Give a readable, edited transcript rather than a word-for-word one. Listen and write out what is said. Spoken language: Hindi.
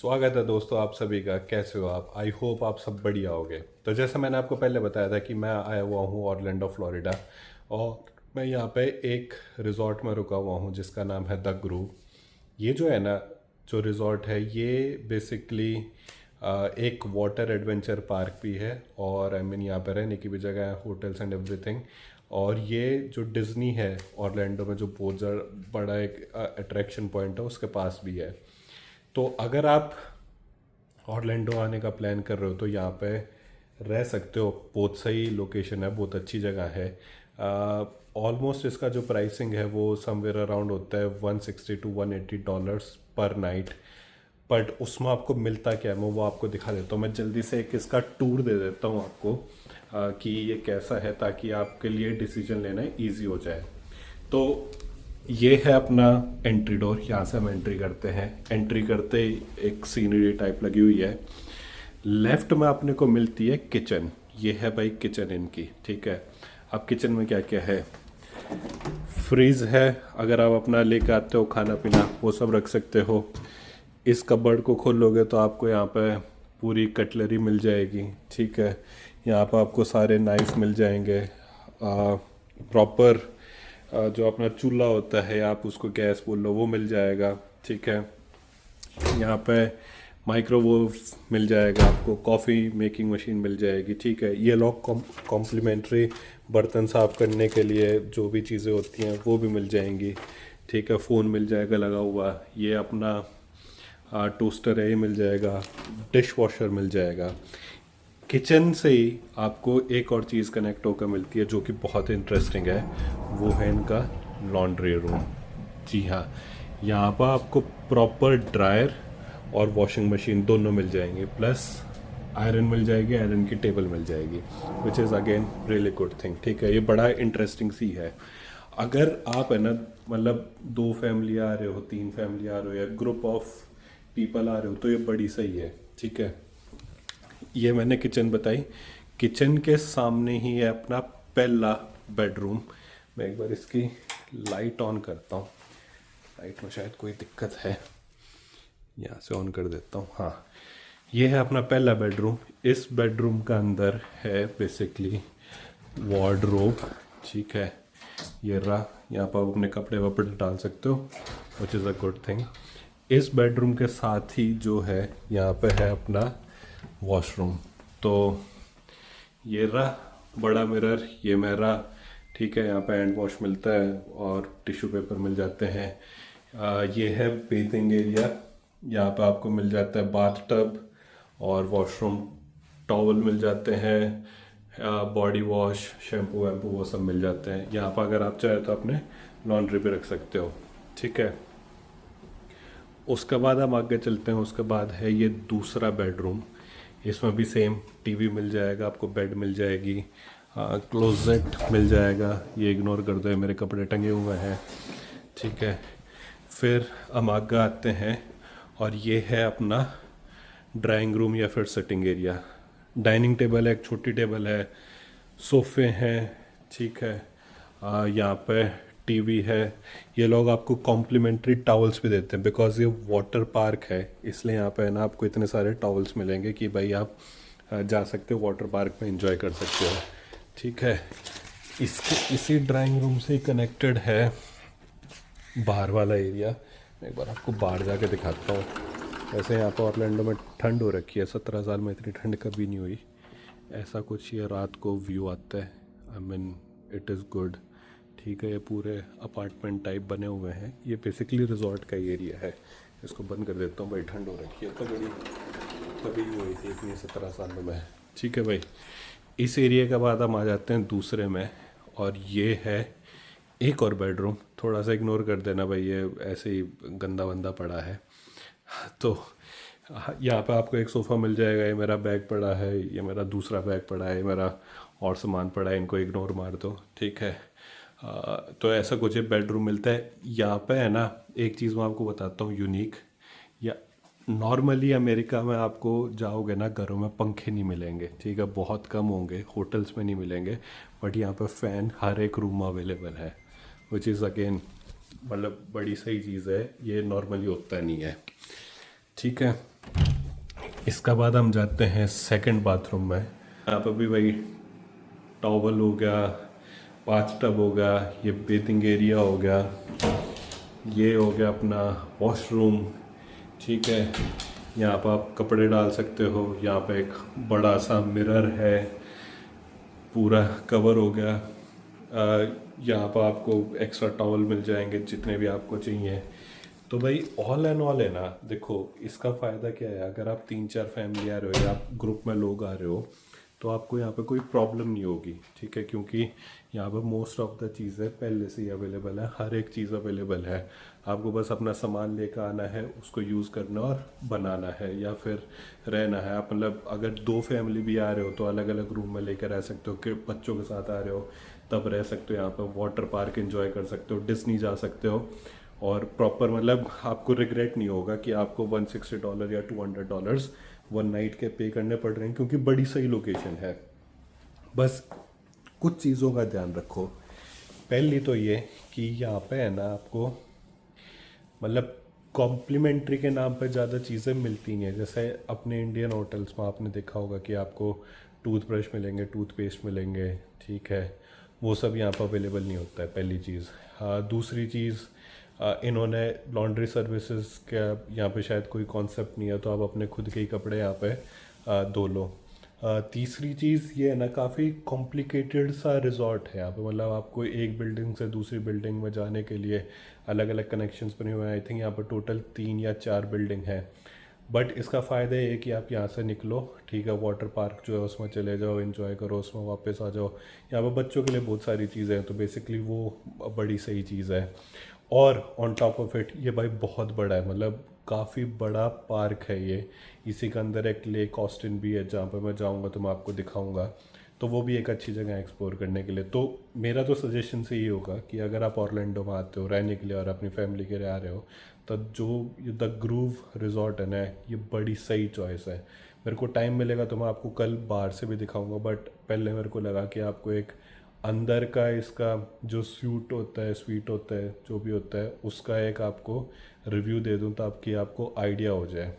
स्वागत है दोस्तों आप सभी का। कैसे हो आप? आई होप आप सब बढ़िया होगे। तो जैसा मैंने आपको पहले बताया था कि मैं आया हुआ हूँ ऑरलैंडो फ्लोरिडा, और मैं यहाँ पे एक रिज़ॉर्ट में रुका हुआ हूँ जिसका नाम है द ग्रूव। ये जो है ना, जो रिज़ॉर्ट है ये बेसिकली एक वाटर एडवेंचर पार्क भी है, और आई मीन यहाँ पे रहने की भी जगह है, होटल्स एंड एवरीथिंग। और ये जो डिज़नी है ऑरलैंडो में, जो बहुत बड़ा एक अट्रैक्शन पॉइंट है, उसके पास भी है। तो अगर आप ऑरलैंडो आने का प्लान कर रहे हो तो यहाँ पे रह सकते हो। बहुत सही लोकेशन है, बहुत अच्छी जगह है। ऑलमोस्ट इसका जो प्राइसिंग है वो समवेयर अराउंड होता है $160 to $180 पर नाइट। बट उसमें आपको मिलता क्या है मैं वो आपको दिखा देता हूँ। मैं जल्दी से एक इसका टूर दे देता हूँ आपको, कि ये कैसा है, ताकि आपके लिए डिसीजन लेना ईजी हो जाए। तो ये है अपना एंट्री डोर। यहाँ से हम एंट्री करते हैं। एंट्री करते ही एक सीनरी टाइप लगी हुई है। लेफ्ट में अपने को मिलती है किचन। ये है भाई किचन इनकी, ठीक है। अब किचन में क्या क्या है? फ्रीज है, अगर आप अपना लेके आते हो खाना पीना वो सब रख सकते हो। इस कबर्ड को खोलोगे तो आपको यहाँ पे पूरी कटलरी मिल जाएगी, ठीक है। यहाँ पर आपको सारे नाइफ मिल जाएंगे। प्रॉपर जो अपना चूल्हा होता है, आप उसको गैस बोल लो, वो मिल जाएगा, ठीक है। यहाँ पे माइक्रोवेव मिल जाएगा आपको, कॉफ़ी मेकिंग मशीन मिल जाएगी, ठीक है। ये लोग कॉम्प्लीमेंट्री बर्तन साफ़ करने के लिए जो भी चीज़ें होती हैं वो भी मिल जाएंगी, ठीक है। फ़ोन मिल जाएगा लगा हुआ। ये अपना टोस्टर है, ये मिल जाएगा। डिश वॉशर मिल जाएगा। किचन से ही आपको एक और चीज़ कनेक्ट होकर मिलती है जो कि बहुत इंटरेस्टिंग है, वो है इनका लॉन्ड्री रूम। जी हाँ, यहाँ पर आपको प्रॉपर ड्रायर और वॉशिंग मशीन दोनों मिल जाएंगे, प्लस आयरन मिल जाएगी, आयरन की टेबल मिल जाएगी, which is again really good thing, ठीक है। ये बड़ा इंटरेस्टिंग सी है। अगर आप है ना, मतलब 2 फैमिली आ रहे हो, 3 फैमिली आ रहे हो, या ग्रुप ऑफ पीपल आ रहे हो, तो ये बड़ी सही है, ठीक है। ये मैंने किचन बताई। किचन के सामने ही है अपना पहला बेडरूम। मैं एक बार इसकी लाइट ऑन करता हूँ। लाइट में शायद कोई दिक्कत है, यहाँ से ऑन कर देता हूँ। हाँ, ये है अपना पहला बेडरूम। इस बेडरूम का अंदर है बेसिकली वार्डरोब, ठीक है। ये रहा, यहाँ पर आप अपने कपड़े वपड़े डाल सकते हो, which is a good thing. इस बेडरूम के साथ ही जो है यहाँ पे है अपना वॉशरूम। तो ये रहा बड़ा मिरर, ये मेरा, ठीक है। यहाँ पे हैंड वॉश मिलता है और टिश्यू पेपर मिल जाते हैं। ये है बेथिंग एरिया। यहाँ पे आपको मिल जाता है बाथ टब और वॉशरूम टॉवल मिल जाते हैं। बॉडी वॉश, शैम्पू वैम्पू वो सब मिल जाते हैं। यहाँ पर अगर आप चाहे तो अपने लॉन्ड्री पे रख सकते हो, ठीक है। उसके बाद हम आगे चलते हैं। उसके बाद है ये दूसरा बेडरूम। इसमें भी सेम टीवी मिल जाएगा आपको, बेड मिल जाएगी, क्लोजेट मिल जाएगा। ये इग्नोर कर दो, ये मेरे कपड़े टंगे हुए हैं, ठीक है। फिर हम आगे आते हैं और ये है अपना ड्राइंग रूम या फिर सिटिंग एरिया। डाइनिंग टेबल है, एक छोटी टेबल है, सोफ़े हैं, ठीक है। यहाँ पे टीवी है। ये लोग आपको कॉम्प्लीमेंट्री टॉवल्स भी देते हैं, बिकॉज ये वाटर पार्क है, इसलिए यहाँ पे है ना आपको इतने सारे टॉवल्स मिलेंगे कि भाई आप जा सकते हो वाटर पार्क में एंजॉय कर सकते हो, ठीक है। इसके इसी ड्राइंग रूम से कनेक्टेड है बाहर वाला एरिया। मैं एक बार आपको बाहर जाके दिखाता हूँ। वैसे यहाँ पर ऑरलैंडो में ठंड हो रखी है, 17 साल में इतनी ठंड कभी नहीं हुई। ऐसा कुछ ये रात को व्यू आता है, I mean it is good, ठीक है। ये पूरे अपार्टमेंट टाइप बने हुए हैं। ये बेसिकली रिजॉर्ट का ही एरिया है। इसको बंद कर देता हूँ भाई, ठंड हो रखी है तो बड़ी कभी नहीं हुई थी इतनी 17 साल में, ठीक है भाई। इस एरिया के बाद हम आ जाते हैं दूसरे में, और ये है एक और बेडरूम। थोड़ा सा इग्नोर कर देना भाई, ये ऐसे ही गंदा वंदा पड़ा है। तो यहाँ पे आपको एक सोफ़ा मिल जाएगा। ये मेरा बैग पड़ा है, ये मेरा दूसरा बैग पड़ा है, ये मेरा और सामान पड़ा है, इनको इग्नोर मार दो, ठीक है। तो ऐसा कुछ बेडरूम मिलता है यहाँ पे, है ना। एक चीज़ मैं आपको बताता हूँ यूनिक। या नॉर्मली अमेरिका में आपको जाओगे ना, घरों में पंखे नहीं मिलेंगे, ठीक है, बहुत कम होंगे, होटल्स में नहीं मिलेंगे। बट यहाँ पे फ़ैन हर एक रूम में अवेलेबल है, विच इज़ अगेन मतलब बड़ी सही चीज़ है। ये नॉर्मली होता नहीं है, ठीक है। इसका बाद हम जाते हैं सेकंड बाथरूम में। यहाँ पर भी भाई टॉवल हो गया, बाथ टब हो गया, ये बेथिंग एरिया हो गया, ये हो गया अपना वॉशरूम। ठीक है, यहाँ पर आप कपड़े डाल सकते हो। यहाँ पे एक बड़ा सा मिरर है, पूरा कवर हो गया। यहाँ पर आपको एक्स्ट्रा टॉवल मिल जाएंगे जितने भी आपको चाहिए। तो भाई ऑल एंड ऑल है ना, देखो इसका फ़ायदा क्या है, अगर आप 3-4 फैमिली आ रहे हो या आप ग्रुप में लोग आ रहे हो तो आपको यहाँ पे कोई प्रॉब्लम नहीं होगी। ठीक है, क्योंकि यहाँ पर मोस्ट ऑफ द चीज़ें पहले से ही अवेलेबल है, हर एक चीज़ अवेलेबल है। आपको बस अपना सामान लेकर आना है, उसको यूज़ करना और बनाना है या फिर रहना है। आप मतलब अगर 2 फैमिली भी आ रहे हो तो अलग अलग रूम में लेकर रह सकते हो, कि बच्चों के साथ आ रहे हो तब रह सकते हो। यहाँ पर वाटर पार्क एंजॉय कर सकते हो, डिस्नी जा सकते हो, और प्रॉपर मतलब आपको रिग्रेट नहीं होगा कि आपको $160 या $200 वन नाइट के पे करने पड़ रहे हैं, क्योंकि बड़ी सही लोकेशन है। बस कुछ चीज़ों का ध्यान रखो। पहली तो ये कि यहाँ पे है ना आपको मतलब कॉम्प्लीमेंट्री के नाम पे ज़्यादा चीज़ें मिलती नहीं है। जैसे अपने इंडियन होटल्स में आपने देखा होगा कि आपको टूथब्रश मिलेंगे, टूथपेस्ट मिलेंगे। ठीक है, वो सब यहाँ पर अवेलेबल नहीं होता है, पहली चीज़। हाँ, दूसरी चीज़, इन्होंने लॉन्ड्री सर्विसेज का यहाँ पे शायद कोई कॉन्सेप्ट नहीं है, तो आप अपने खुद के ही कपड़े यहाँ पे धो लो। तीसरी चीज़ ये है ना, काफ़ी कॉम्प्लिकेटेड सा रिजॉर्ट है यहाँ पे। मतलब आपको एक बिल्डिंग से दूसरी बिल्डिंग में जाने के लिए अलग अलग कनेक्शंस बने हुए हैं। आई थिंक यहाँ पर टोटल 3 या 4 बिल्डिंग है। बट इसका फ़ायदा ये है कि आप यहाँ से निकलो, ठीक है, वाटर पार्क जो है उसमें चले जाओ, एंजॉय करो, उसमें वापस आ जाओ। यहाँ पर बच्चों के लिए बहुत सारी चीज़ें हैं, तो बेसिकली वो बड़ी सही चीज़ है। और ऑन टॉप ऑफ इट ये भाई बहुत बड़ा है, मतलब काफ़ी बड़ा पार्क है ये। इसी के अंदर एक लेक ऑस्टिन भी है, जहाँ पर मैं जाऊँगा तो मैं आपको दिखाऊँगा। तो वो भी एक अच्छी जगह है एक्सप्लोर करने के लिए। तो मेरा तो सजेशन से ये होगा कि अगर आप ऑरलैंडो में आते हो रहने के लिए और अपनी फैमिली के लिए आ रहे हो, तो जो द ग्रूव रिजॉर्ट है ना, ये बड़ी सही चॉइस है। मेरे को टाइम मिलेगा तो मैं आपको कल बाहर से भी दिखाऊंगा, बट पहले मेरे को लगा कि आपको एक अंदर का इसका जो स्वीट होता है, स्वीट होता है, जो भी होता है, उसका एक आपको रिव्यू दे दूं, तो आपकी आपको आइडिया हो जाए।